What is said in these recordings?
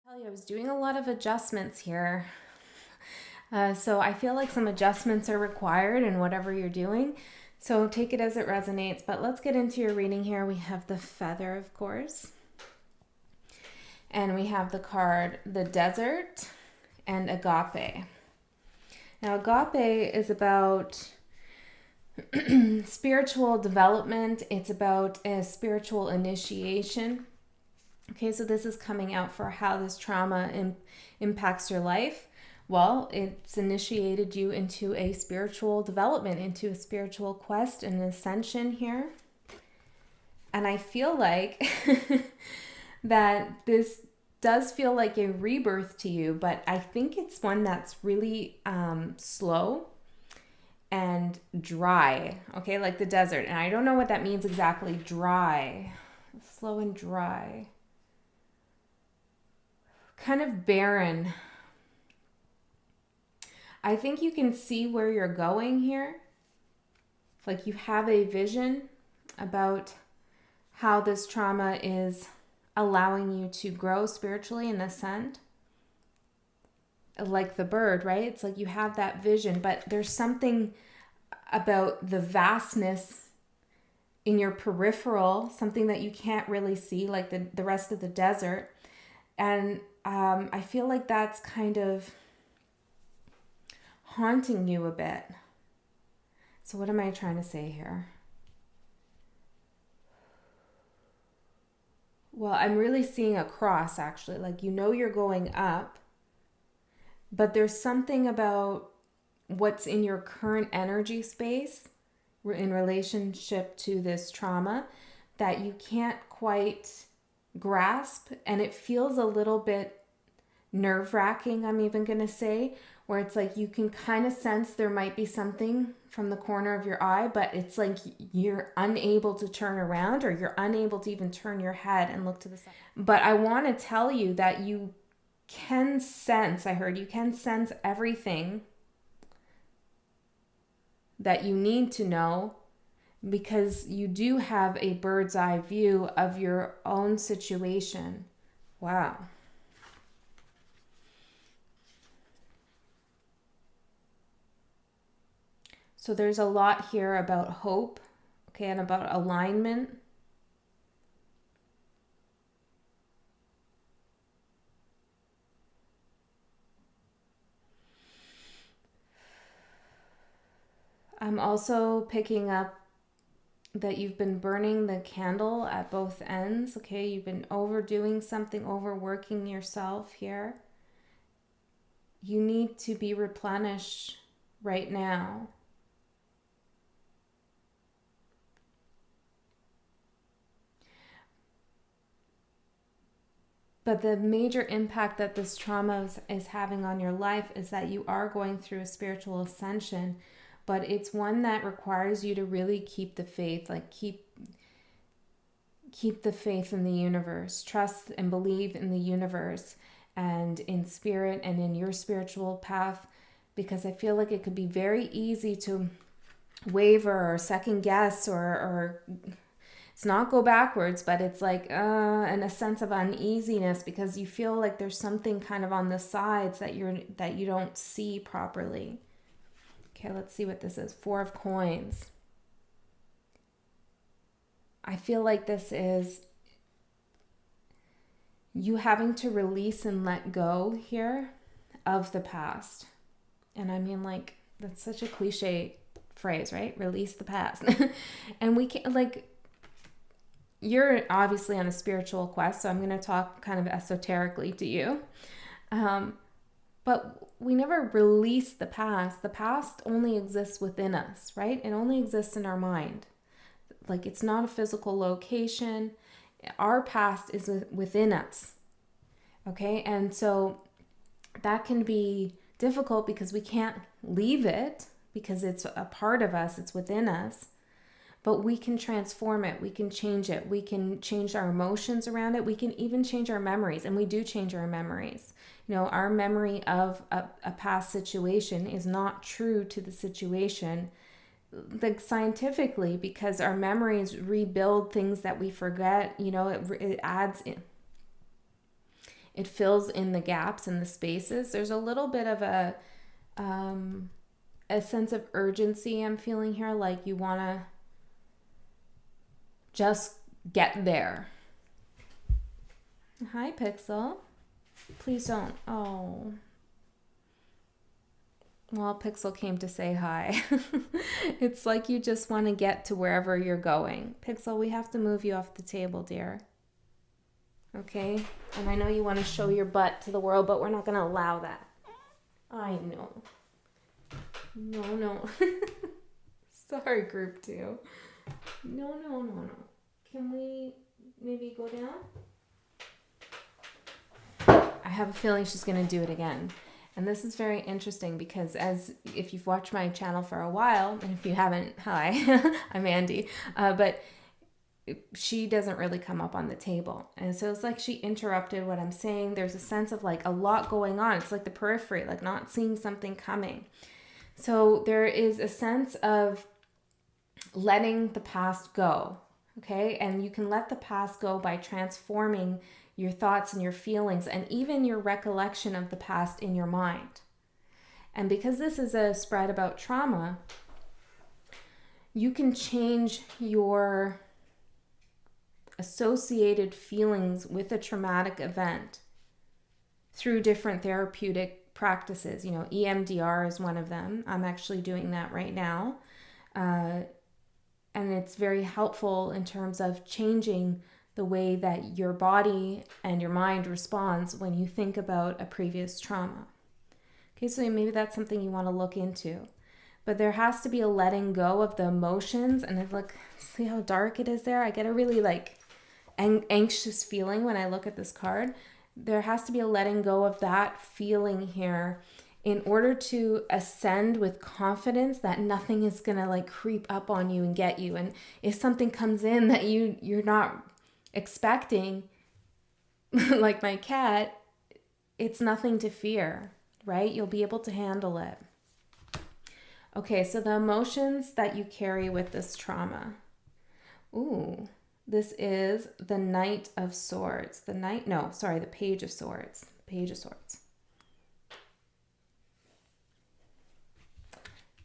Tell you, I was doing a lot of adjustments here. So I feel like some adjustments are required in whatever you're doing. So take it as it resonates. But let's get into your reading here. We have the feather, of course. And we have the card, the desert and agape. Now, agape is about spiritual development. It's about a spiritual initiation. Okay, so this is coming out for how this trauma impacts your life. Well, it's initiated you into a spiritual development, into a spiritual quest and ascension here. And I feel like that this does feel like a rebirth to you, but I think it's one that's really slow and dry, okay, like the desert. And I don't know what that means exactly, dry, slow and dry. Kind of barren. I think you can see where you're going here. Like you have a vision about how this trauma is allowing you to grow spiritually and ascend. Like the bird, right? It's like you have that vision, but there's something about the vastness in your peripheral, something that you can't really see, like the rest of the desert. And I feel like that's kind of haunting you a bit. So what am I trying to say here? Well, I'm really seeing a cross, actually. Like, you know you're going up, but there's something about what's in your current energy space in relationship to this trauma that you can't quite grasp, and it feels a little bit nerve-wracking, I'm even going to say, where it's like you can kind of sense there might be something from the corner of your eye, but it's like you're unable to turn around, or you're unable to even turn your head and look to the side. But I want to tell you that you can sense, I heard you can sense everything that you need to know, because you do have a bird's eye view of your own situation. Wow. So there's a lot here about hope, okay, and about alignment. I'm also picking up that you've been burning the candle at both ends, okay? You've been overdoing something, overworking yourself here. You need to be replenished right now. But the major impact that this trauma is having on your life is that you are going through a spiritual ascension, but it's one that requires you to really keep the faith, like keep the faith in the universe, trust and believe in the universe and in spirit and in your spiritual path, because I feel like it could be very easy to waver or second guess or it's not go backwards, but it's like and a sense of uneasiness because you feel like there's something kind of on the sides that you don't see properly. Okay, let's see what this is. 4 of Coins. I feel like this is you having to release and let go here of the past. And I mean, like, that's such a cliche phrase, right? Release the past. And we can't, like, you're obviously on a spiritual quest, so I'm going to talk kind of esoterically to you. But we never release the past. The past only exists within us, right? It only exists in our mind. Like, it's not a physical location. Our past is within us. Okay? And so that can be difficult because we can't leave it because it's a part of us, it's within us. But we can transform it. We can change it. We can change our emotions around it. We can even change our memories. And we do change our memories. You know, our memory of a past situation is not true to the situation, like scientifically, because our memories rebuild things that we forget. You know, it adds in. it fills in the gaps and the spaces. There's a little bit of a sense of urgency I'm feeling here, like you want to just get there. Hi, Pixel. Please don't. Oh. Well, Pixel came to say hi. It's like you just want to get to wherever you're going. Pixel, we have to move you off the table, dear. Okay? And I know you want to show your butt to the world, but we're not going to allow that. I know. No. Sorry, group 2. No. Can we maybe go down? I have a feeling she's going to do it again. And this is very interesting because if you've watched my channel for a while, and if you haven't, hi, I'm Andy, but she doesn't really come up on the table. And so it's like she interrupted what I'm saying. There's a sense of like a lot going on. It's like the periphery, like not seeing something coming. So there is a sense of letting the past go, okay? And you can let the past go by transforming your thoughts and your feelings and even your recollection of the past in your mind. And because this is a spread about trauma, you can change your associated feelings with a traumatic event through different therapeutic practices. You know, EMDR is one of them. I'm actually doing that right now. And it's very helpful in terms of changing the way that your body and your mind responds when you think about a previous trauma. Okay, so maybe that's something you want to look into. But there has to be a letting go of the emotions. And look, see how dark it is there? I get a really like anxious feeling when I look at this card. There has to be a letting go of that feeling here in order to ascend with confidence that nothing is going to like creep up on you and get you. And if something comes in that you're not expecting, like my cat, it's nothing to fear, right? You'll be able to handle it. Okay, so the emotions that you carry with this trauma. Ooh, this is the Knight of Swords. The Page of Swords. Page of Swords.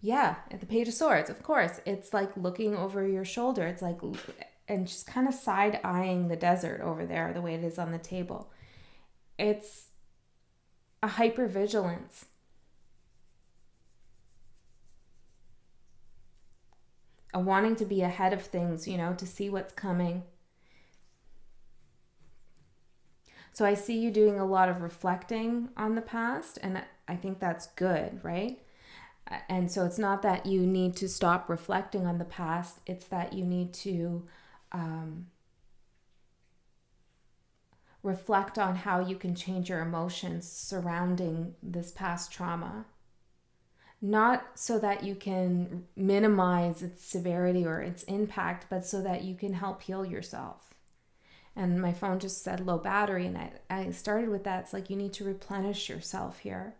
Yeah, the Page of Swords, of course. It's like looking over your shoulder. It's like, and just kind of side-eyeing the desert over there, the way it is on the table. It's a hypervigilance. A wanting to be ahead of things, to see what's coming. So I see you doing a lot of reflecting on the past, and I think that's good, right? And so it's not that you need to stop reflecting on the past, it's that you need to reflect on how you can change your emotions surrounding this past trauma. Not so that you can minimize its severity or its impact, but so that you can help heal yourself. And my phone just said low battery, and I started with that. It's like you need to replenish yourself here.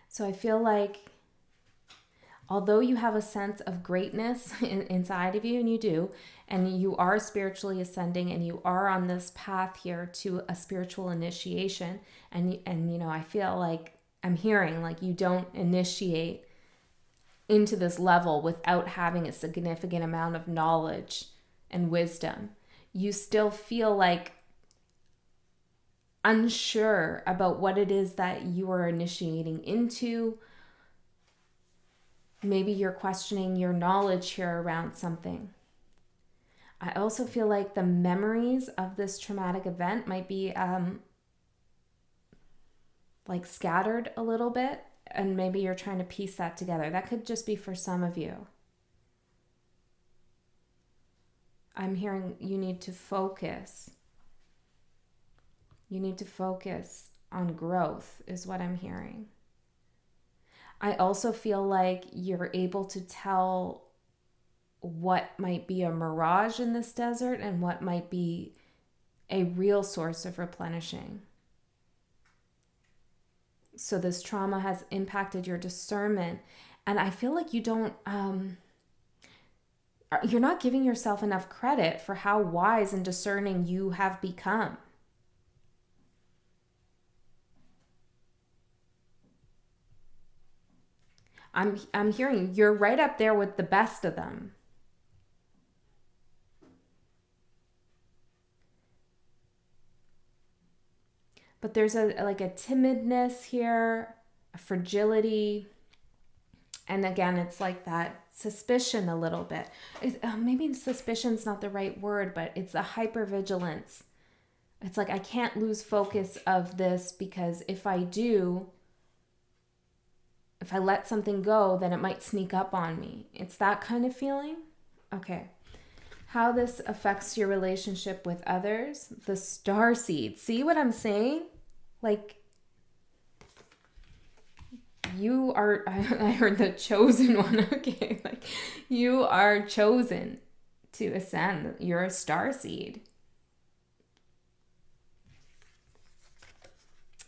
So I feel like although you have a sense of greatness inside of you, and you do, and you are spiritually ascending, and you are on this path here to a spiritual initiation, and I feel like I'm hearing like you don't initiate into this level without having a significant amount of knowledge and wisdom. You still feel like unsure about what it is that you are initiating into. Maybe you're questioning your knowledge here around something. I also feel like the memories of this traumatic event might be like scattered a little bit, and maybe you're trying to piece that together. That could just be for some of you. I'm hearing you need to focus. You need to focus on growth is what I'm hearing. I also feel like you're able to tell what might be a mirage in this desert and what might be a real source of replenishing. So this trauma has impacted your discernment. And I feel like you don't, you're not giving yourself enough credit for how wise and discerning you have become. I'm hearing you're right up there with the best of them. But there's a timidness here, a fragility, and again, it's like that suspicion a little bit. Maybe suspicion's not the right word, but it's a hypervigilance. It's like I can't lose focus of this, because if I do, if I let something go, then it might sneak up on me. It's that kind of feeling. Okay. How this affects your relationship with others. The star seed. See what I'm saying? Like, you are, I heard the chosen one. Okay. Like, you are chosen to ascend. You're a star seed.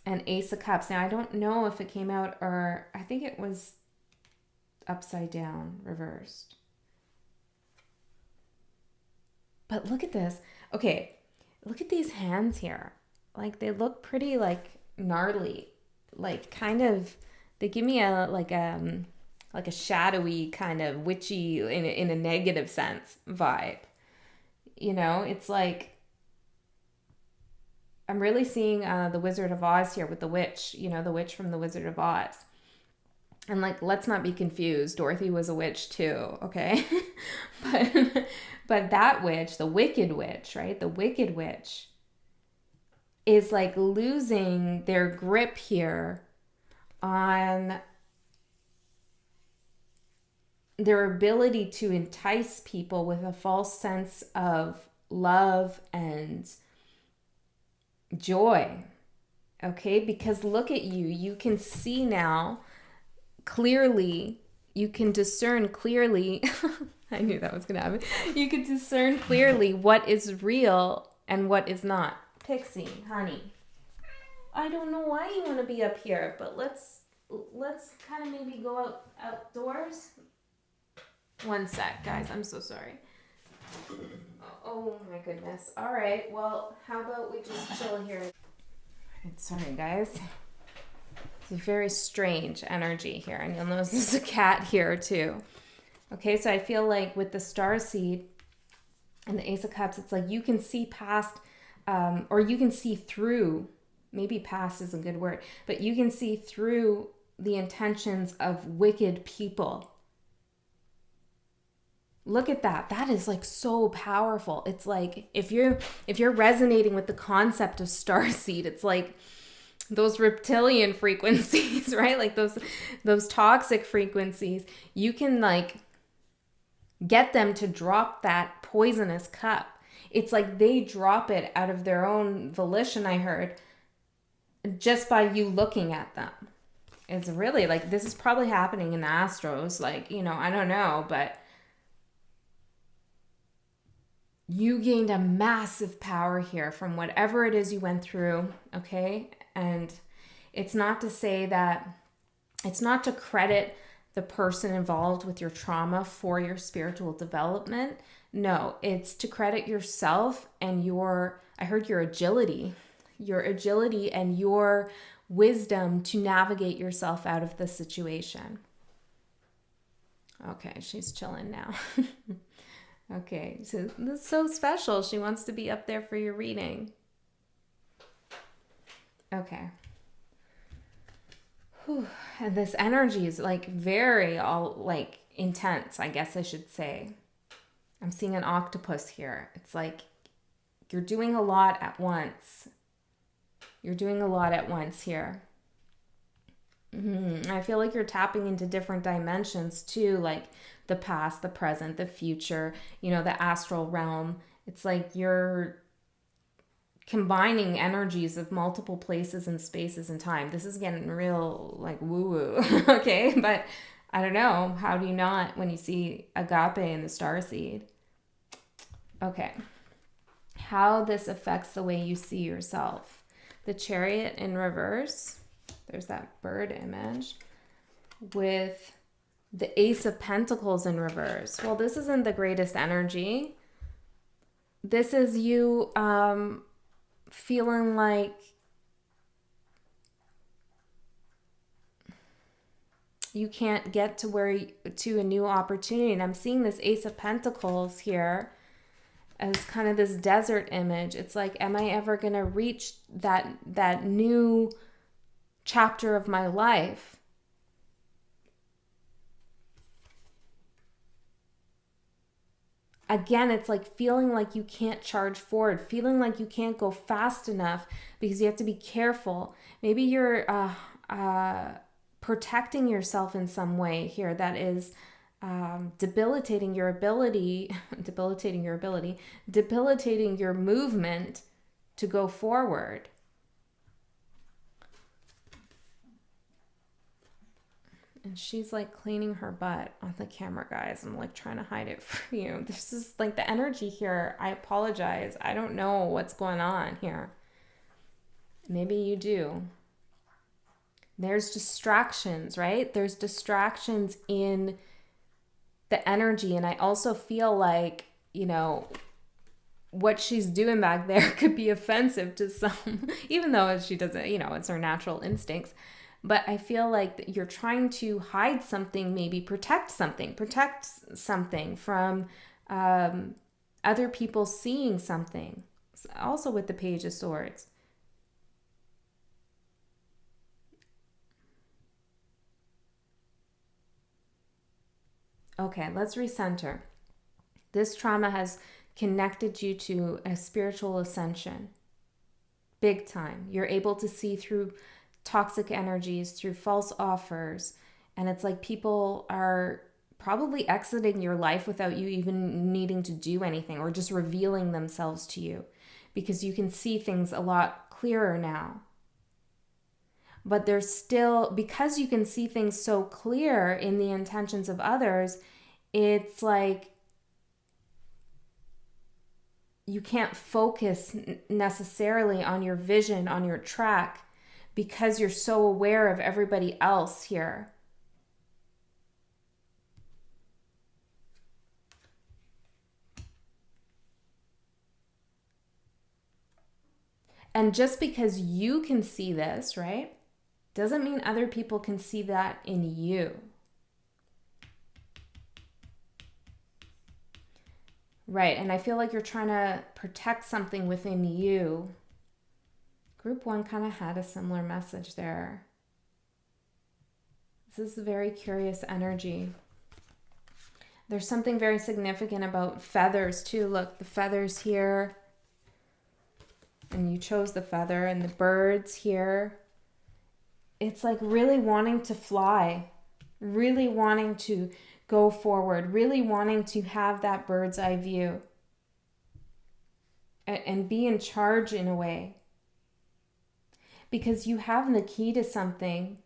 And Ace of Cups. Now, I don't know if it came out, or I think it was upside down, reversed. But look at this. Okay, look at these hands here. Like, they look pretty, like, gnarly. Like, kind of, they give me a shadowy, kind of witchy, in a negative sense, vibe. You know, it's like, I'm really seeing the Wizard of Oz here with the witch, you know, the witch from the Wizard of Oz. And like, let's not be confused. Dorothy was a witch too, okay? but that witch, the wicked witch, right? The wicked witch is like losing their grip here on their ability to entice people with a false sense of love and joy. Okay, because look at you. You can see now clearly. You can discern clearly. I knew that was going to happen. You can discern clearly what is real and what is not. Pixie, honey, I don't know why you want to be up here, but let's kind of maybe go outdoors. One sec, guys. I'm so sorry. Oh my goodness. All right. Well, how about we just chill here? Sorry, guys. It's a very strange energy here. And you'll notice there's a cat here too. Okay, so I feel like with the star seed and the Ace of Cups, it's like you can see past, or you can see through, maybe past is a good word, but you can see through the intentions of wicked people. Look at that. That is like so powerful. It's like if you're resonating with the concept of starseed, it's like those reptilian frequencies, right? Like those toxic frequencies. You can like get them to drop that poisonous cup. It's like they drop it out of their own volition, I heard, just by you looking at them. It's really like, this is probably happening in the astros. Like, you know, I don't know, but you gained a massive power here from whatever it is you went through, okay? And it's not to say that, it's not to credit the person involved with your trauma for your spiritual development. No, it's to credit yourself and I heard your agility and your wisdom to navigate yourself out of the situation. Okay, she's chilling now. Okay, so this is so special. She wants to be up there for your reading. Okay. Whew. And this energy is like very intense, I guess I should say. I'm seeing an octopus here. It's like you're doing a lot at once. You're doing a lot at once here. I feel like you're tapping into different dimensions too, like the past, the present, the future, you know, the astral realm. It's like you're combining energies of multiple places and spaces and time. This is getting real like woo-woo, okay? But I don't know, how do you not when you see agape in the starseed? Okay. How this affects the way you see yourself. The Chariot in reverse. There's that bird image with The Ace of Pentacles in reverse. Well, this isn't the greatest energy. This is you feeling like you can't get to a new opportunity. And I'm seeing this Ace of Pentacles here as kind of this desert image. It's like, am I ever going to reach that new chapter of my life? Again, it's like feeling like you can't charge forward, feeling like you can't go fast enough because you have to be careful. Maybe you're protecting yourself in some way here that is debilitating your movement to go forward. And she's like cleaning her butt on the camera, guys. I'm like trying to hide it from you. This is like the energy here. I apologize. I don't know what's going on here. Maybe you do. There's distractions, right? There's distractions in the energy. And I also feel like, you know, what she's doing back there could be offensive to some, even though she doesn't, you know, it's her natural instincts. But I feel like you're trying to hide something, maybe protect something from other people seeing something. Also with the Page of Swords. Okay, let's recenter. This trauma has connected you to a spiritual ascension. Big time. You're able to see through toxic energies, through false offers. And it's like people are probably exiting your life without you even needing to do anything, or just revealing themselves to you, because you can see things a lot clearer now. But there's still, because you can see things so clear in the intentions of others, it's like you can't focus necessarily on your vision, on your track, because you're so aware of everybody else here. And just because you can see this, right, doesn't mean other people can see that in you. Right, and I feel like you're trying to protect something within you. Group 1 kind of had a similar message there. This is a very curious energy. There's something very significant about feathers too. Look, the feathers here. And you chose the feather, and the birds here. It's like really wanting to fly, really wanting to go forward, really wanting to have that bird's eye view and be in charge in a way. Because you have the key to something.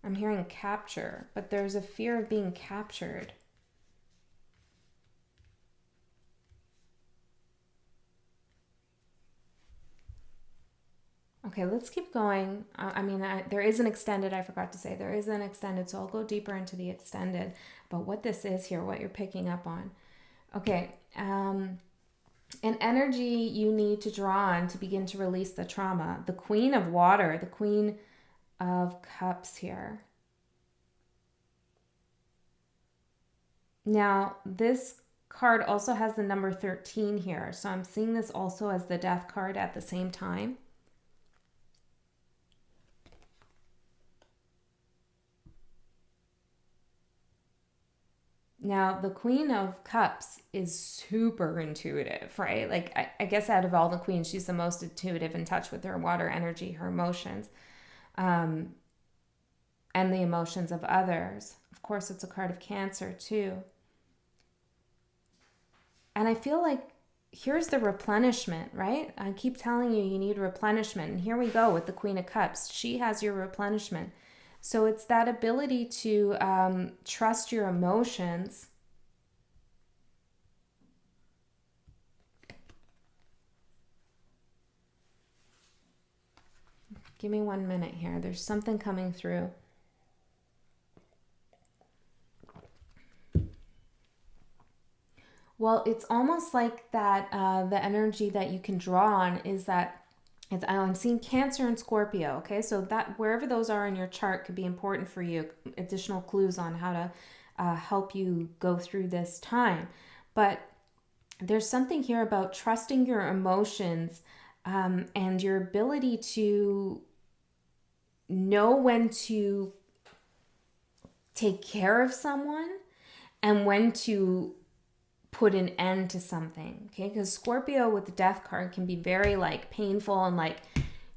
I'm hearing capture, but there's a fear of being captured. Okay, let's keep going. There is an extended, I forgot to say, there is an extended, so I'll go deeper into the extended, but what this is here, what you're picking up on. Okay, an energy you need to draw on to begin to release the trauma. The Queen of Water, the Queen of Cups here. Now, this card also has the number 13 here, so I'm seeing this also as the Death card at the same time. Now, the Queen of Cups is super intuitive, right? Like, I guess out of all the queens, she's the most intuitive, in touch with her water energy, her emotions, and the emotions of others. Of course, it's a card of Cancer, too. And I feel like here's the replenishment, right? I keep telling you, you need replenishment. And here we go with the Queen of Cups. She has your replenishment. So it's that ability to trust your emotions. Give me 1 minute here. There's something coming through. Well, it's almost like that the energy that you can draw on is that I'm seeing Cancer and Scorpio, okay? So that wherever those are in your chart could be important for you, additional clues on how to help you go through this time. But there's something here about trusting your emotions and your ability to know when to take care of someone and when to put an end to something, okay? Because Scorpio with the death card can be very like painful and like,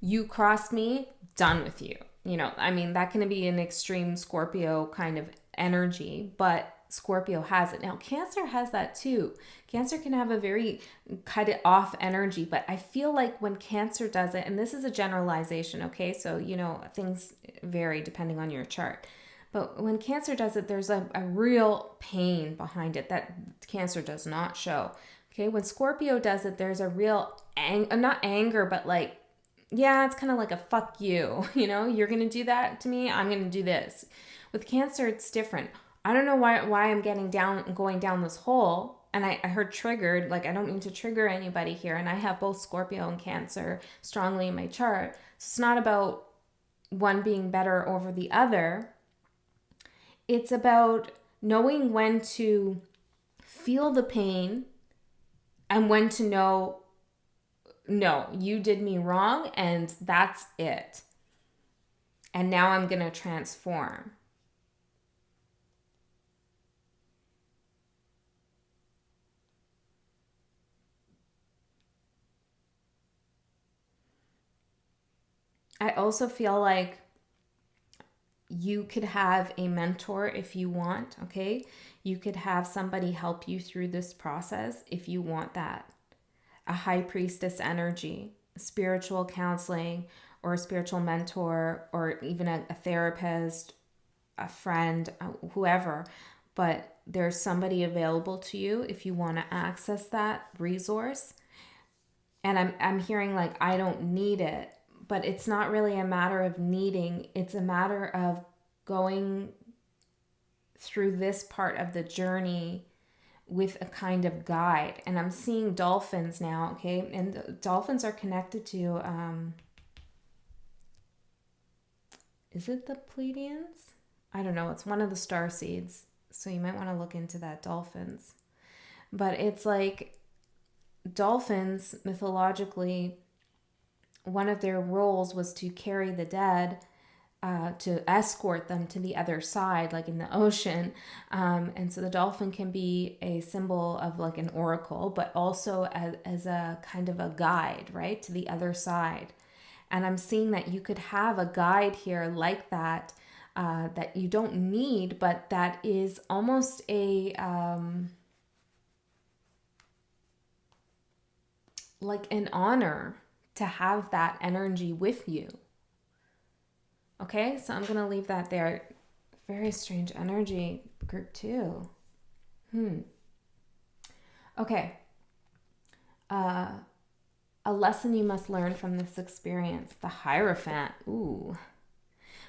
you crossed me, done with you. You know, I mean, that can be an extreme Scorpio kind of energy, but Scorpio has it. Now, Cancer has that too. Cancer can have a very cut it off energy, but I feel like when Cancer does it, and this is a generalization, okay? So, you know, things vary depending on your chart. But when Cancer does it, there's a real pain behind it that Cancer does not show. Okay, when Scorpio does it, there's a real, not anger, but like, yeah, it's kind of like a fuck you. You know, you're going to do that to me, I'm going to do this. With Cancer, it's different. I don't know why I'm going down this hole. And I heard triggered, like I don't mean to trigger anybody here. And I have both Scorpio and Cancer strongly in my chart. So it's not about one being better over the other. It's about knowing when to feel the pain and when to know, no, you did me wrong and that's it. And now I'm going to transform. I also feel like you could have a mentor if you want, okay? You could have somebody help you through this process if you want that. A high priestess energy, spiritual counseling, or a spiritual mentor, or even a therapist, a friend, whoever. But there's somebody available to you if you want to access that resource. And I'm hearing like, I don't need it. But it's not really a matter of needing. It's a matter of going through this part of the journey with a kind of guide. And I'm seeing dolphins now, okay? And the dolphins are connected to, is it the Pleiadians? I don't know. It's one of the star seeds. So you might want to look into that, dolphins. But it's like dolphins, mythologically, one of their roles was to carry the dead, to escort them to the other side, like in the ocean. And so the dolphin can be a symbol of like an oracle, but also as a kind of a guide, right, to the other side. And I'm seeing that you could have a guide here like that, that you don't need, but that is almost a, like an honor to have that energy with you. Okay, so I'm going to leave that there. Very strange energy, group 2. Okay. A lesson you must learn from this experience. The Hierophant. Ooh.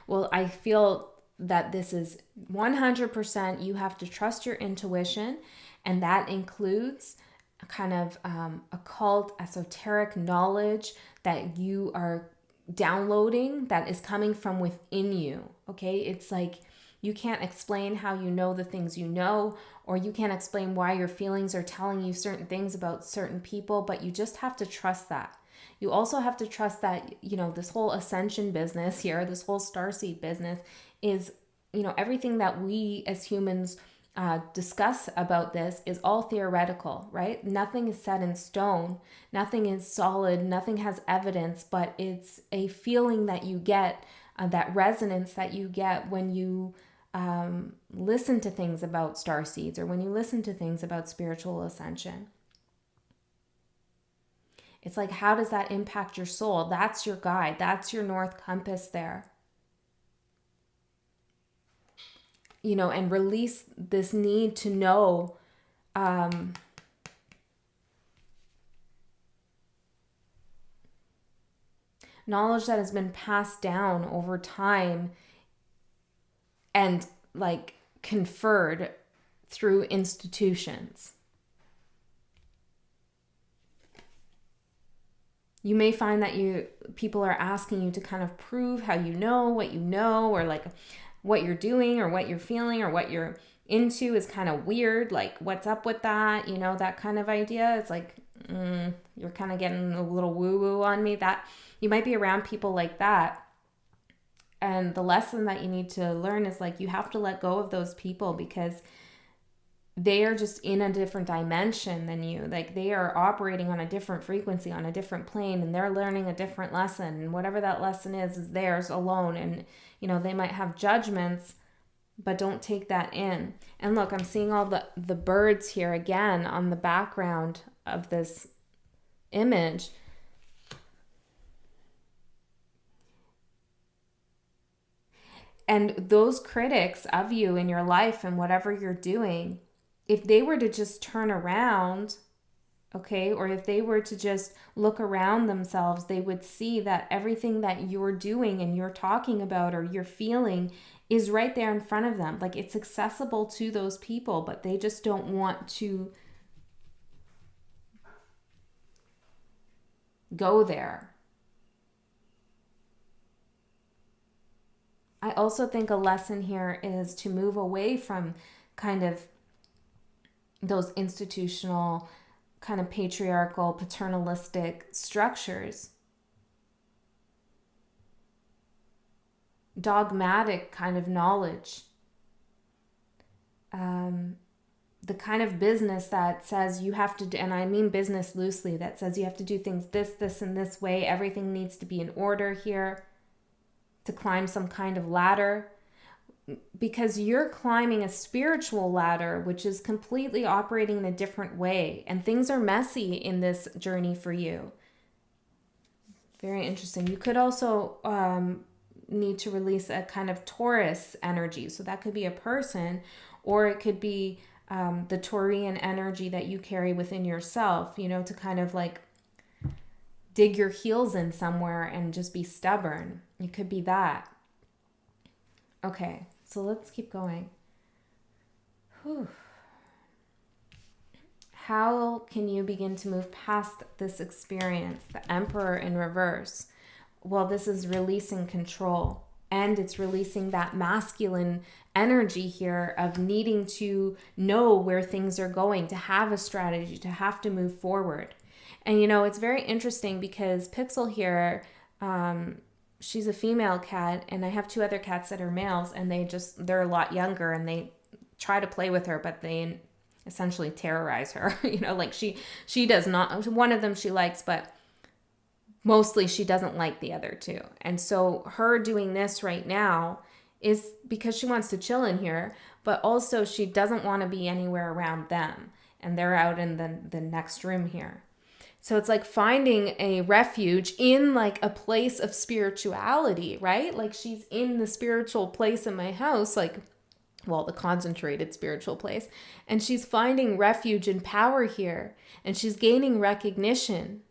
Well, I feel that this is 100% you have to trust your intuition, and that includes kind of occult, esoteric knowledge that you are downloading that is coming from within you, okay? It's like you can't explain how you know the things you know, or you can't explain why your feelings are telling you certain things about certain people, but you just have to trust that. You also have to trust that, you know, this whole ascension business here, this whole starseed business is, you know, everything that we as humans discuss about this is all theoretical, right? Nothing is set in stone. Nothing is solid. Nothing has evidence, but it's a feeling that you get, that resonance that you get when you listen to things about starseeds or when you listen to things about spiritual ascension. It's like, how does that impact your soul? That's your guide. That's your north compass there. You know, and release this need to know, knowledge that has been passed down over time and like conferred through institutions. You may find that people are asking you to kind of prove how you know what you know, or like what you're doing or what you're feeling or what you're into is kind of weird. Like, what's up with that? You know, that kind of idea. It's like, you're kind of getting a little woo-woo on me. That you might be around people like that. And the lesson that you need to learn is like, you have to let go of those people because they are just in a different dimension than you. Like, they are operating on a different frequency, on a different plane, and they're learning a different lesson. And whatever that lesson is theirs alone. And, you know, they might have judgments, but don't take that in. And look, I'm seeing all the birds here again on the background of this image. And those critics of you in your life and whatever you're doing, if they were to just turn around, okay, or if they were to just look around themselves, they would see that everything that you're doing and you're talking about or you're feeling is right there in front of them. Like, it's accessible to those people, but they just don't want to go there. I also think a lesson here is to move away from kind of those institutional, kind of patriarchal, paternalistic structures. Dogmatic kind of knowledge. The kind of business that says you have to do, and I mean business loosely, that says you have to do things this, and this way. Everything needs to be in order here to climb some kind of ladder. Because you're climbing a spiritual ladder, which is completely operating in a different way. And things are messy in this journey for you. Very interesting. You could also need to release a kind of Taurus energy. So that could be a person, or it could be the Taurian energy that you carry within yourself, you know, to kind of like dig your heels in somewhere and just be stubborn. It could be that. Okay, so let's keep going. Whew. How can you begin to move past this experience, the Emperor in reverse? Well, this is releasing control, and it's releasing that masculine energy here of needing to know where things are going, to have a strategy, to have to move forward. And, you know, it's very interesting because Pixel here, she's a female cat, and I have two other cats that are males, and they're a lot younger, and they try to play with her, but they essentially terrorize her. You know, like she does not, one of them she likes, but mostly she doesn't like the other two. And so her doing this right now is because she wants to chill in here, but also she doesn't want to be anywhere around them, and they're out in the next room here. So it's like finding a refuge in like a place of spirituality, right? Like, she's in the spiritual place in my house, like, well, the concentrated spiritual place. And she's finding refuge and power here. And she's gaining recognition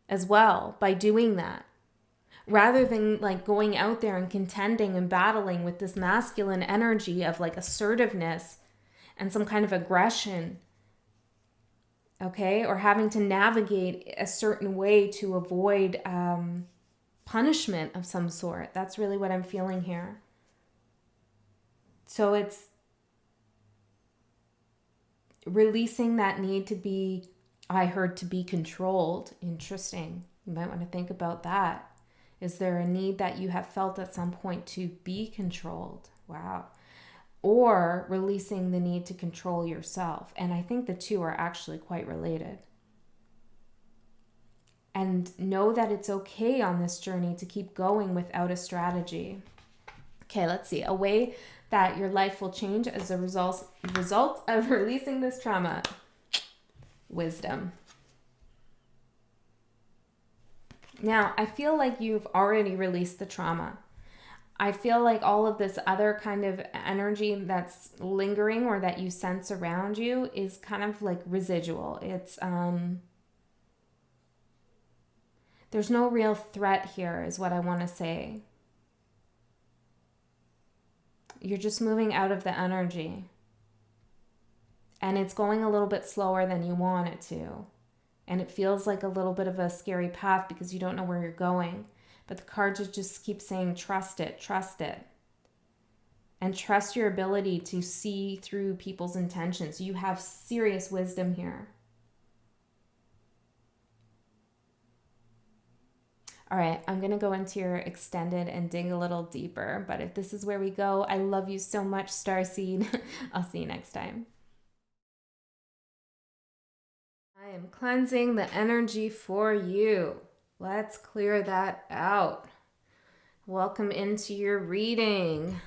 as well by doing that. Rather than like going out there and contending and battling with this masculine energy of like assertiveness and some kind of aggression. Okay, or having to navigate a certain way to avoid punishment of some sort. That's really what I'm feeling here. So it's releasing that need to be, I heard, to be controlled. Interesting. You might want to think about that. Is there a need that you have felt at some point to be controlled? Wow. Or releasing the need to control yourself. And I think the two are actually quite related. And know that it's okay on this journey to keep going without a strategy. Okay, let's see. A way that your life will change as a result of releasing this trauma. Wisdom. Now, I feel like you've already released the trauma. I feel like all of this other kind of energy that's lingering or that you sense around you is kind of like residual. It's There's no real threat here, is what I want to say. You're just moving out of the energy. And it's going a little bit slower than you want it to. And it feels like a little bit of a scary path because you don't know where you're going. But the cards just keep saying, trust it, trust it. And trust your ability to see through people's intentions. You have serious wisdom here. All right, I'm going to go into your extended and dig a little deeper. But if this is where we go, I love you so much, Starseed. I'll see you next time. I am cleansing the energy for you. Let's clear that out. Welcome into your reading.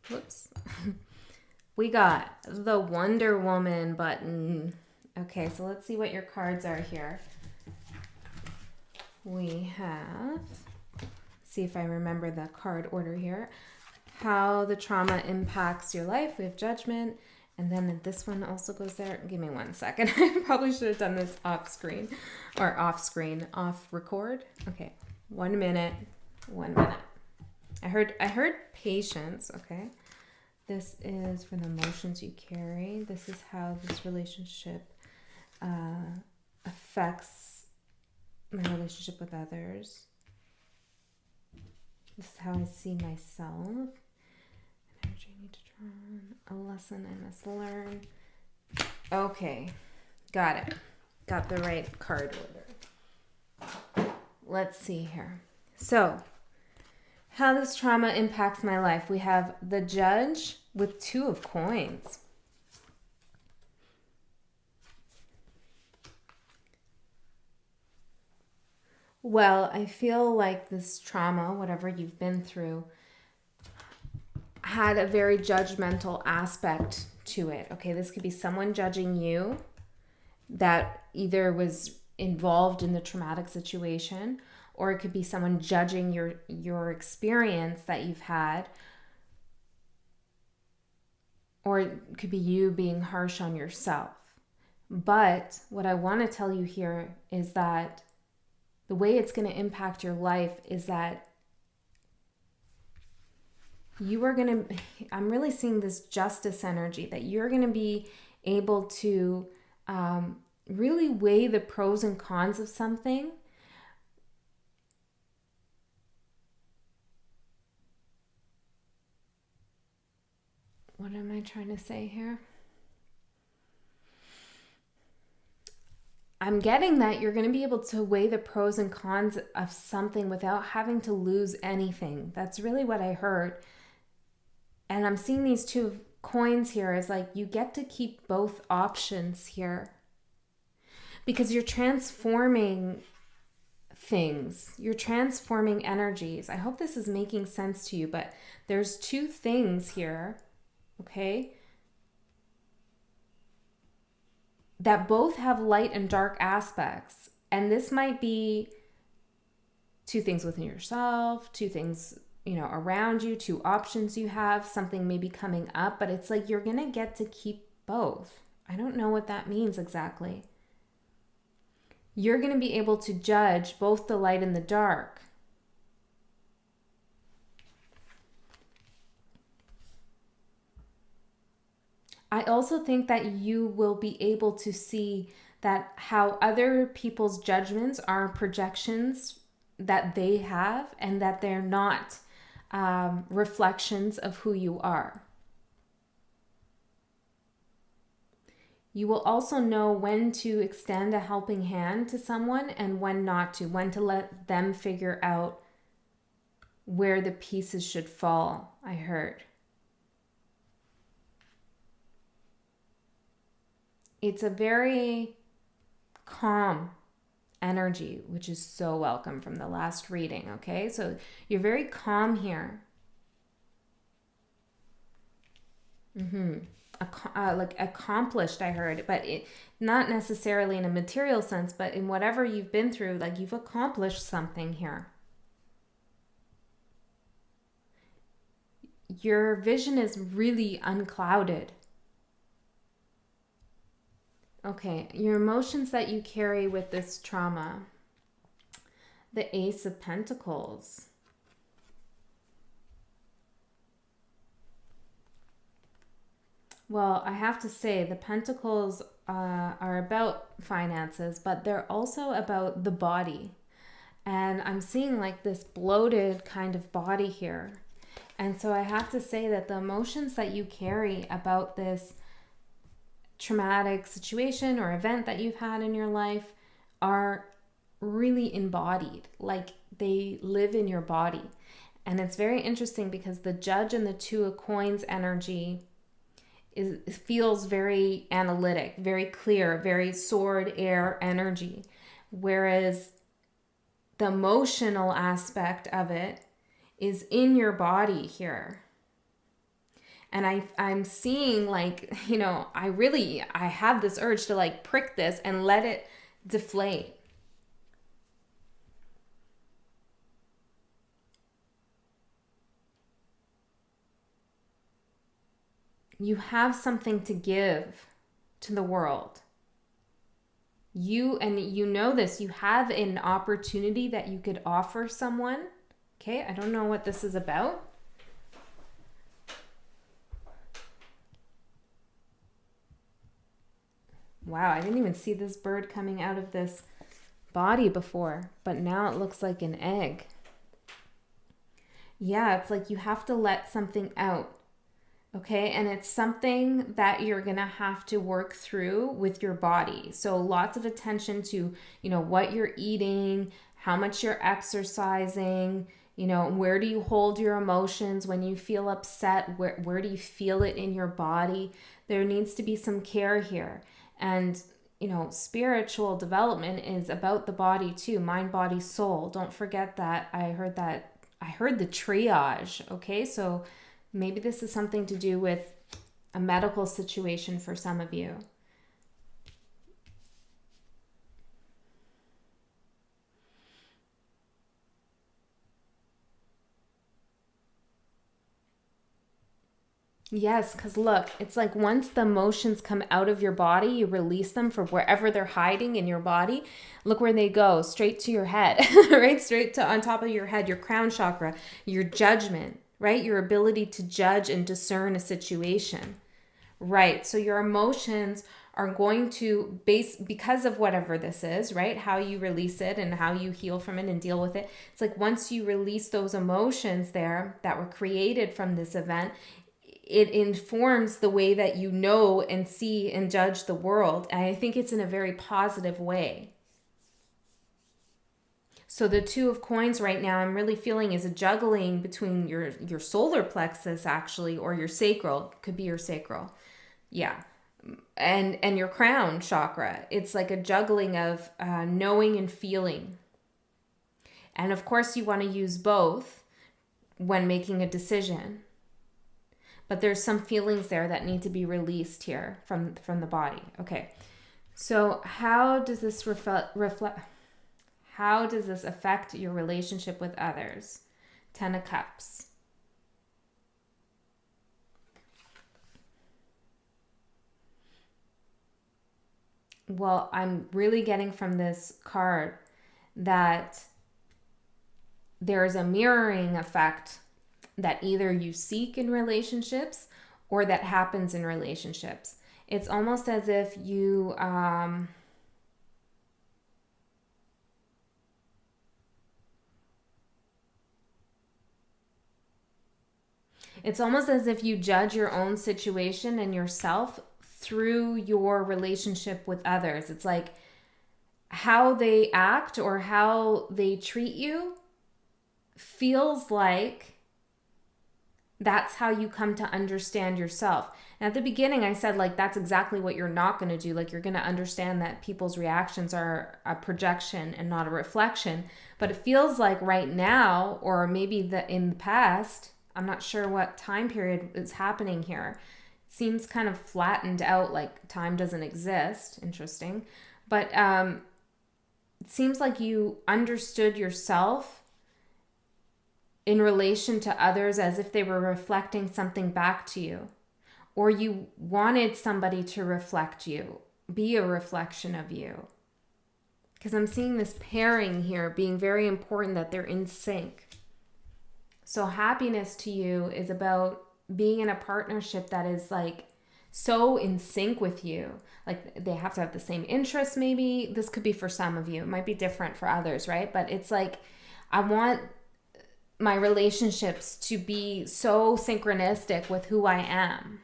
Whoops. We got the Wonder Woman button. Okay, so let's see what your cards are here. We have, see if I remember the card order here. How the trauma impacts your life. We have Judgment. And then this one also goes there. Give me 1 second. I probably should have done this off screen. Or off screen. Off record. Okay. 1 minute. 1 minute. I heard patience. Okay. This is for the emotions you carry. This is how this relationship affects my relationship with others. This is how I see myself. Energy I need to draw on. A lesson I must learn. Okay. Got it. Got the right card order. Let's see here. So, how this trauma impacts my life. We have the Judge with 2 of coins. Well, I feel like this trauma, whatever you've been through, had a very judgmental aspect to it. Okay, this could be someone judging you that either was involved in the traumatic situation, or it could be someone judging your experience that you've had, or it could be you being harsh on yourself. But what I want to tell you here is that the way it's going to impact your life is that you are going to, I'm really seeing this justice energy, that you're going to be able to really weigh the pros and cons of something. What am I trying to say here? I'm getting that you're going to be able to weigh the pros and cons of something without having to lose anything. That's really what I heard. And I'm seeing these 2 coins here as like you get to keep both options here. Because you're transforming things. You're transforming energies. I hope this is making sense to you, but there's 2 things here, okay, that both have light and dark aspects. And this might be 2 things within yourself, 2 things, around you, 2 options you have, something maybe coming up, but it's like you're going to get to keep both. I don't know what that means exactly. You're going to be able to judge both the light and the dark. I also think that you will be able to see that how other people's judgments are projections that they have, and that they're not reflections of who you are. You will also know when to extend a helping hand to someone and when not to, when to let them figure out where the pieces should fall, I heard. It's a very calm energy, which is so welcome from the last reading, okay? So you're very calm here. Like accomplished, I heard, but not necessarily in a material sense, but in whatever you've been through, like you've accomplished something here. Your vision is really unclouded. Okay, your emotions that you carry with this trauma. The Ace of Pentacles. Well, I have to say the Pentacles are about finances, but they're also about the body. And I'm seeing like this bloated kind of body here. And so I have to say that the emotions that you carry about this traumatic situation or event that you've had in your life are really embodied, like they live in your body. And it's very interesting because the Judge and the Two of Coins energy feels very analytic, very clear, very sword air energy, whereas the emotional aspect of it is in your body here. And I'm seeing like, I have this urge to like prick this and let it deflate. You have something to give to the world. You know this, you have an opportunity that you could offer someone. Okay, I don't know what this is about. Wow, I didn't even see this bird coming out of this body before, but now it looks like an egg. Yeah, it's like you have to let something out. Okay, and it's something that you're going to have to work through with your body. So lots of attention to, what you're eating, how much you're exercising, where do you hold your emotions when you feel upset? Where do you feel it in your body? There needs to be some care here. And, spiritual development is about the body too, mind, body, soul. Don't forget that. I heard the triage. Okay, so maybe this is something to do with a medical situation for some of you. Yes, because look, it's like once the emotions come out of your body, you release them from wherever they're hiding in your body. Look where they go, straight to your head, right? Straight to on top of your head, your crown chakra, your judgment, right? Your ability to judge and discern a situation, right? So your emotions are going to because of whatever this is, right? How you release it and how you heal from it and deal with it. It's like once you release those emotions there that were created from this event, it informs the way that you know and see and judge the world. And I think it's in a very positive way. So the Two of Coins right now, I'm really feeling is a juggling between your solar plexus actually, or your sacral. Could be your sacral. Yeah. And your crown chakra. It's like a juggling of knowing and feeling. And of course you want to use both when making a decision. But there's some feelings there that need to be released here from the body. Okay. So how does this reflect? How does this affect your relationship with others? 10 of Cups. Well, I'm really getting from this card that there's a mirroring effect that either you seek in relationships or that happens in relationships. It's almost as if you it's almost as if you judge your own situation and yourself through your relationship with others. It's like how they act or how they treat you feels like that's how you come to understand yourself. And at the beginning, I said, like, that's exactly what you're not going to do. Like, you're going to understand that people's reactions are a projection and not a reflection. But it feels like right now, or maybe in the past, I'm not sure what time period is happening here. It seems kind of flattened out, like time doesn't exist. Interesting. But it seems like you understood yourself in relation to others as if they were reflecting something back to you, or you wanted somebody to reflect you, be a reflection of you. because I'm seeing this pairing here being very important, that they're in sync. So happiness to you is about being in a partnership that is like so in sync with you. Like they have to have the same interests maybe. This could be for some of you. It might be different for others, right? But it's like, I want my relationships to be so synchronistic with who I am.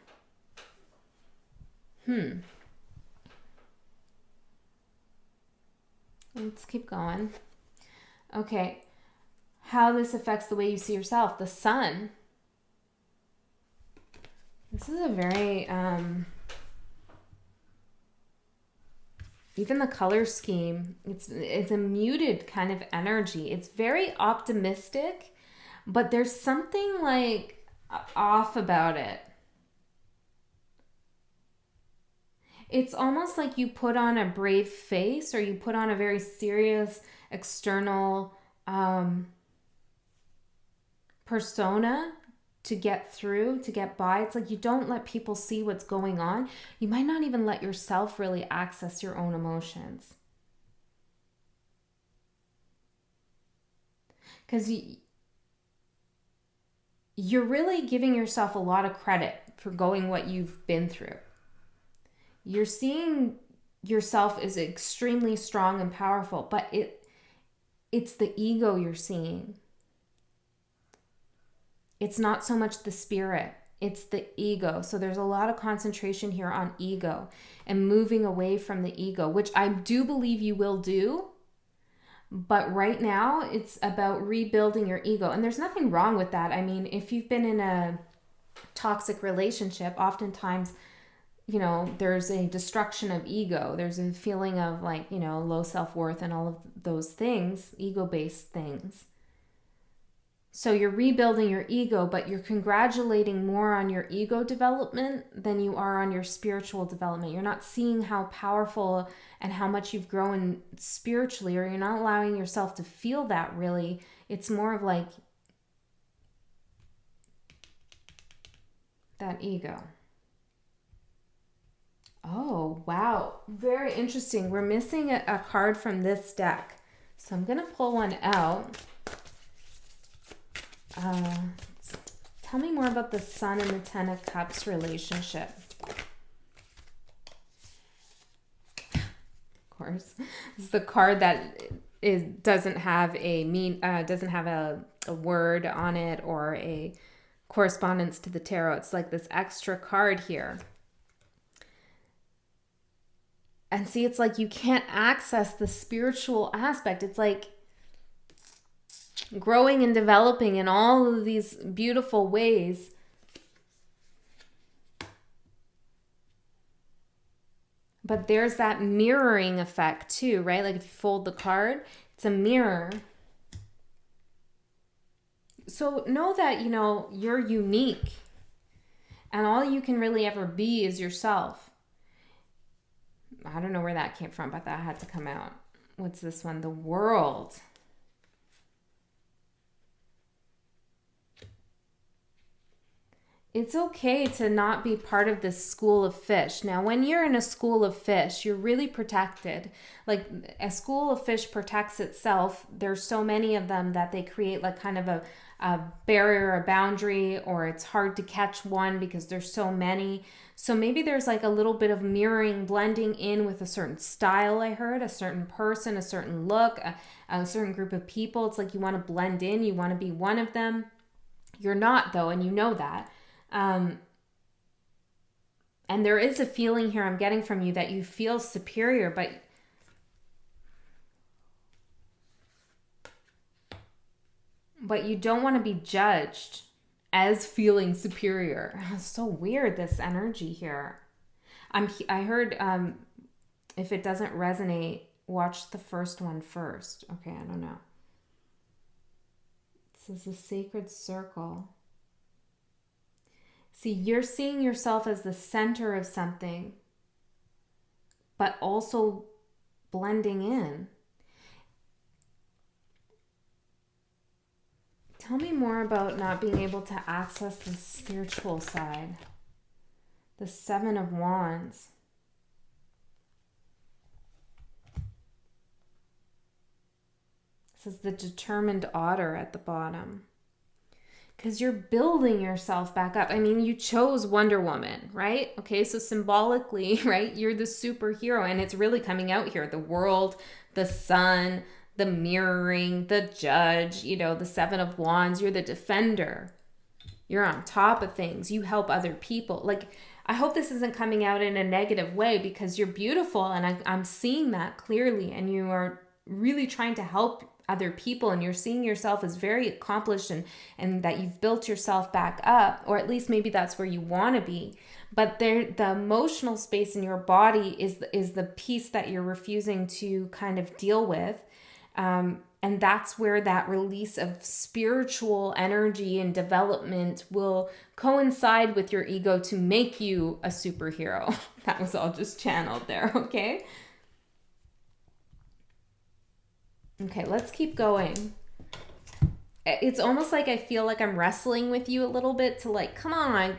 Let's keep going. Okay. How this affects the way you see yourself. The sun. This is a very, even the color scheme, it's a muted kind of energy. It's very optimistic, but there's something like off about it. It's almost like you put on a brave face, or you put on a very serious external persona to get through, to get by. It's like you don't let people see what's going on. You might not even let yourself really access your own emotions. Because you're really giving yourself a lot of credit for going what you've been through. You're seeing yourself as extremely strong and powerful, but it's the ego you're seeing. It's not so much the spirit, it's the ego. So there's a lot of concentration here on ego and moving away from the ego, which I do believe you will do. But right now it's about rebuilding your ego. And there's nothing wrong with that. I mean, if you've been in a toxic relationship, oftentimes, you know, there's a destruction of ego. There's a feeling of like, you know, low self-worth and all of those things, ego-based things. So you're rebuilding your ego, but you're congratulating more on your ego development than you are on your spiritual development. You're not seeing how powerful and how much you've grown spiritually, or you're not allowing yourself to feel that really. It's more of like that ego. Oh, wow. Very interesting. We're missing a card from this deck. So I'm going to pull one out. Tell me more about the Sun and the Ten of Cups relationship. Of course, this is the card that doesn't have a word on it or a correspondence to the tarot. It's like this extra card here. And see, it's like you can't access the spiritual aspect. It's like growing and developing in all of these beautiful ways. But there's that mirroring effect too, right? Like if you fold the card, it's a mirror. So know that, you know, you're unique. And all you can really ever be is yourself. I don't know where that came from, but that had to come out. What's this one? The World. It's okay to not be part of this school of fish. Now, when you're in a school of fish, you're really protected. Like a school of fish protects itself. There's so many of them that they create like kind of a barrier, a boundary, or it's hard to catch one because there's so many. So maybe there's like a little bit of mirroring, blending in with a certain style, I heard, a certain person, a certain look, a certain group of people. It's like you want to blend in, you want to be one of them. You're not though, and you know that. And there is a feeling here I'm getting from you that you feel superior, but you don't want to be judged as feeling superior. It's so weird, this energy here. I heard if it doesn't resonate, watch the first one first. Okay, I don't know. This is a sacred circle. See, you're seeing yourself as the center of something, but also blending in. Tell me more about not being able to access the spiritual side. The Seven of Wands. This is the determined otter at the bottom. Because you're building yourself back up. I mean, you chose Wonder Woman, right? Okay, so symbolically, right, you're the superhero, and it's really coming out here. The world, the sun, the mirroring, the judge, you know, the Seven of Wands. You're the defender. You're on top of things. You help other people. Like, I hope this isn't coming out in a negative way, because you're beautiful, and I'm seeing that clearly, and you are really trying to help other people, and you're seeing yourself as very accomplished, and that you've built yourself back up, or at least maybe that's where you want to be. But the emotional space in your body is the piece that you're refusing to kind of deal with. And that's where that release of spiritual energy and development will coincide with your ego to make you a superhero. That was all just channeled there, okay? Okay, let's keep going. It's almost like I feel like I'm wrestling with you a little bit to like, come on,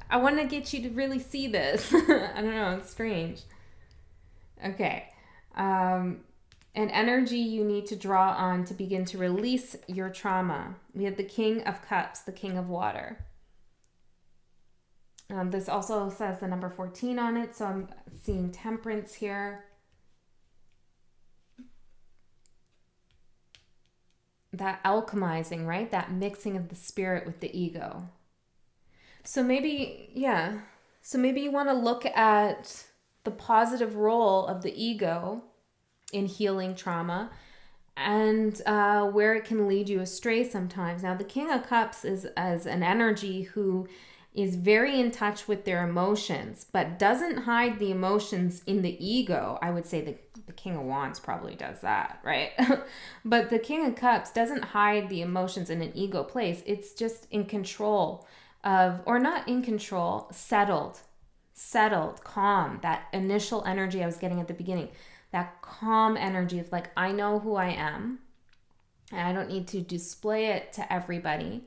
I want to get you to really see this. I don't know, it's strange. Okay. An energy you need to draw on to begin to release your trauma. We have the King of Cups, the King of Water. This also says the number 14 on it, so I'm seeing Temperance here. That alchemizing, right? That mixing of the spirit with the ego. So maybe, yeah. So maybe you want to look at the positive role of the ego in healing trauma, and where it can lead you astray sometimes. Now, the King of Cups is as an energy who is very in touch with their emotions, but doesn't hide the emotions in the ego. I would say the King of Wands probably does that, right? But the King of Cups doesn't hide the emotions in an ego place. It's just in control of, or not in control, settled, calm. That initial energy I was getting at the beginning, that calm energy of like, I know who I am, and I don't need to display it to everybody.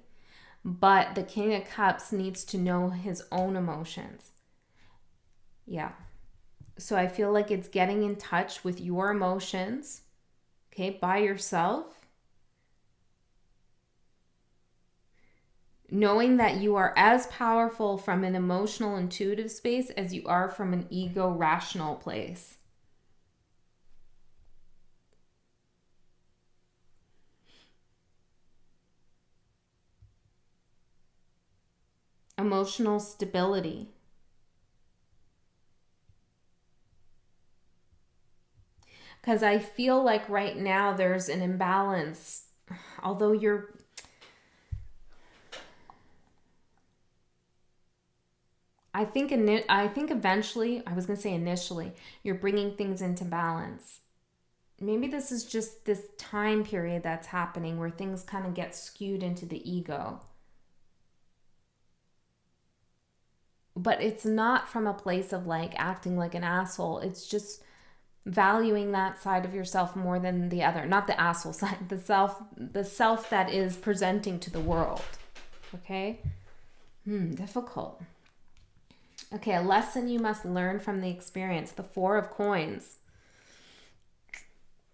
But the King of Cups needs to know his own emotions. Yeah. So I feel like it's getting in touch with your emotions, okay, by yourself. Knowing that you are as powerful from an emotional, intuitive space as you are from an ego, rational place. Emotional stability. Because I feel like right now there's an imbalance. Although I think eventually, I was going to say initially, you're bringing things into balance. Maybe this is just this time period that's happening where things kind of get skewed into the ego. But it's not from a place of like acting like an asshole. It's just valuing that side of yourself more than the other. Not the asshole side, the self that is presenting to the world. Okay? Difficult. Okay, a lesson you must learn from the experience. The Four of Coins.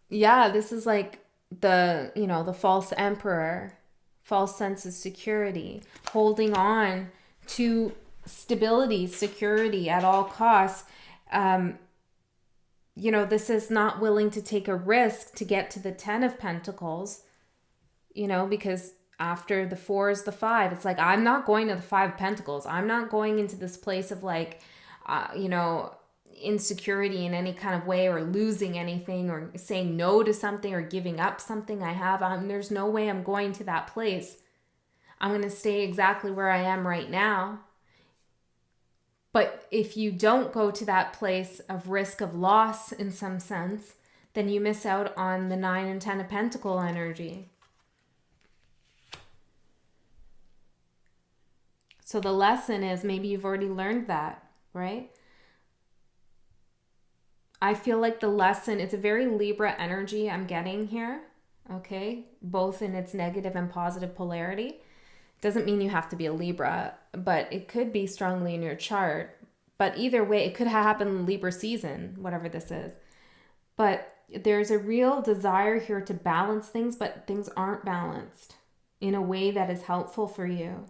Yeah, this is like the false emperor, false sense of security, holding on to stability, security at all costs. This is not willing to take a risk to get to the 10 of Pentacles, because after the 4 is the 5. It's like, I'm not going to the 5 of Pentacles. I'm not going into this place of like, insecurity in any kind of way, or losing anything, or saying no to something, or giving up something I have. There's no way I'm going to that place. I'm going to stay exactly where I am right now. But if you don't go to that place of risk of loss in some sense, then you miss out on the 9 and 10 of Pentacle energy. So the lesson is, maybe you've already learned that, right? I feel like the lesson, it's a very Libra energy I'm getting here, okay? Both in its negative and positive polarity. Doesn't mean you have to be a Libra, but it could be strongly in your chart. But either way, it could happen in Libra season, whatever this is. But there's a real desire here to balance things, but things aren't balanced in a way that is helpful for you.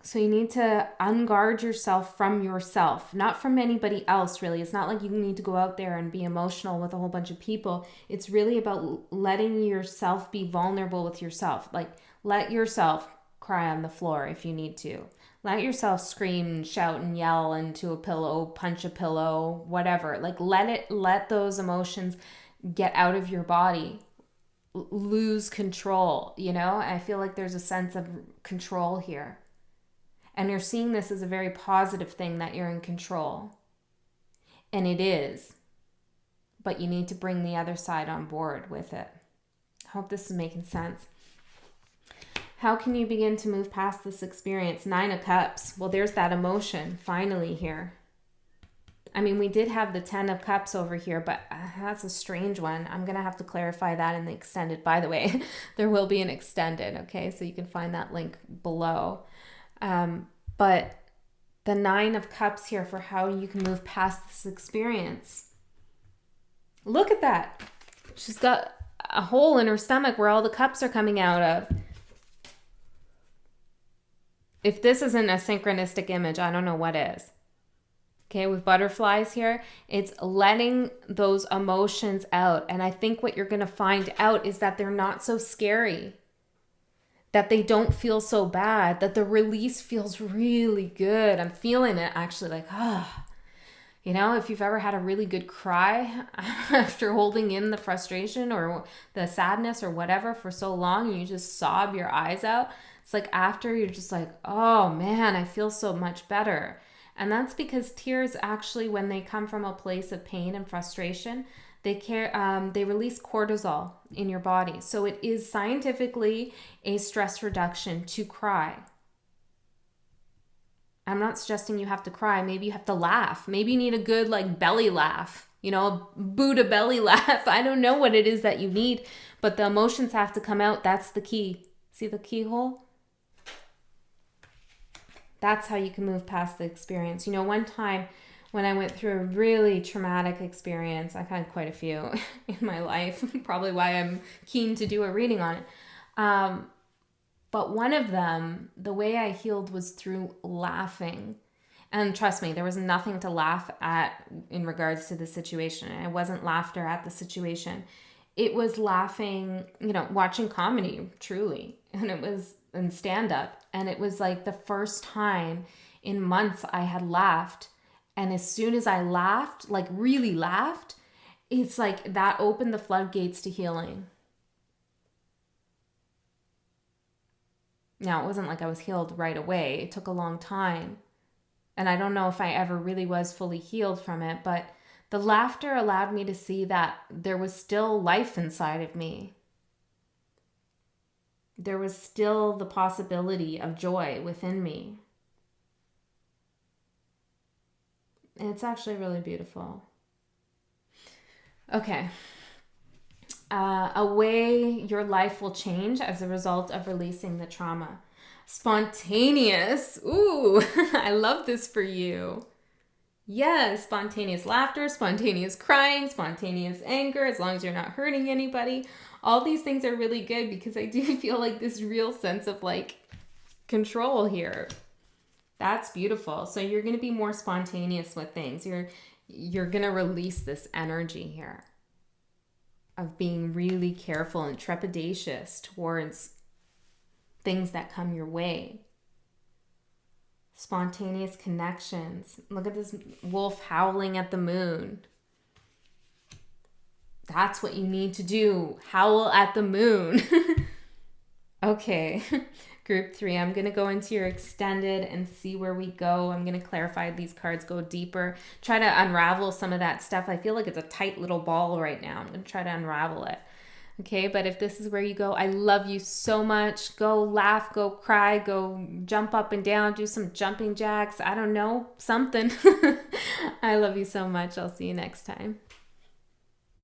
So you need to unguard yourself from yourself, not from anybody else, really. It's not like you need to go out there and be emotional with a whole bunch of people. It's really about letting yourself be vulnerable with yourself. Like, let yourself cry on the floor if you need to. Let yourself scream, shout, and yell into a pillow, punch a pillow, whatever. Like, let those emotions get out of your body. Lose control, you know? I feel like there's a sense of control here. And you're seeing this as a very positive thing, that you're in control. And it is. But you need to bring the other side on board with it. I hope this is making sense. How can you begin to move past this experience? 9 of Cups. Well, there's that emotion finally here. I mean, we did have the 10 of Cups over here, but that's a strange one. I'm going to have to clarify that in the extended. By the way, there will be an extended, okay? So you can find that link below. But the 9 of Cups here for how you can move past this experience. Look at that. She's got a hole in her stomach where all the cups are coming out of. If this isn't a synchronistic image, I don't know what is. Okay, with butterflies here, it's letting those emotions out. And I think what you're going to find out is that they're not so scary. That they don't feel so bad, that the release feels really good. I'm feeling it actually, like, you know, if you've ever had a really good cry after holding in the frustration or the sadness or whatever for so long, and you just sob your eyes out. It's like after you're just like, oh man, I feel so much better. And that's because tears actually, when they come from a place of pain and frustration, they release cortisol in your body. So it is scientifically a stress reduction to cry. I'm not suggesting you have to cry. Maybe you have to laugh. Maybe you need a good like belly laugh, you know, a Buddha belly laugh. I don't know what it is that you need, but the emotions have to come out. That's the key. See the keyhole? That's how you can move past the experience. You know, one time when I went through a really traumatic experience, I've had quite a few in my life, probably why I'm keen to do a reading on it. But one of them, the way I healed was through laughing. And trust me, there was nothing to laugh at in regards to the situation. It wasn't laughter at the situation. It was laughing, you know, watching comedy, truly. And it was in stand-up. And it was like the first time in months I had laughed. And as soon as I laughed, like really laughed, it's like that opened the floodgates to healing. Now, it wasn't like I was healed right away. It took a long time. And I don't know if I ever really was fully healed from it, but the laughter allowed me to see that there was still life inside of me. There was still the possibility of joy within me. And it's actually really beautiful. Okay. A way your life will change as a result of releasing the trauma. Spontaneous. Ooh, I love this for you. Yes, spontaneous laughter, spontaneous crying, spontaneous anger, as long as you're not hurting anybody. All these things are really good because I do feel like this real sense of like control here. That's beautiful. So you're going to be more spontaneous with things. You're going to release this energy here of being really careful and trepidatious towards things that come your way. Spontaneous connections. Look at this wolf howling at the moon. That's what you need to do. Howl at the moon. Okay. Group 3, I'm going to go into your extended and see where we go. I'm going to clarify these cards, go deeper, try to unravel some of that stuff. I feel like it's a tight little ball right now. I'm going to try to unravel it. Okay, but if this is where you go, I love you so much. Go laugh, go cry, go jump up and down, do some jumping jacks. I don't know, something. I love you so much. I'll see you next time.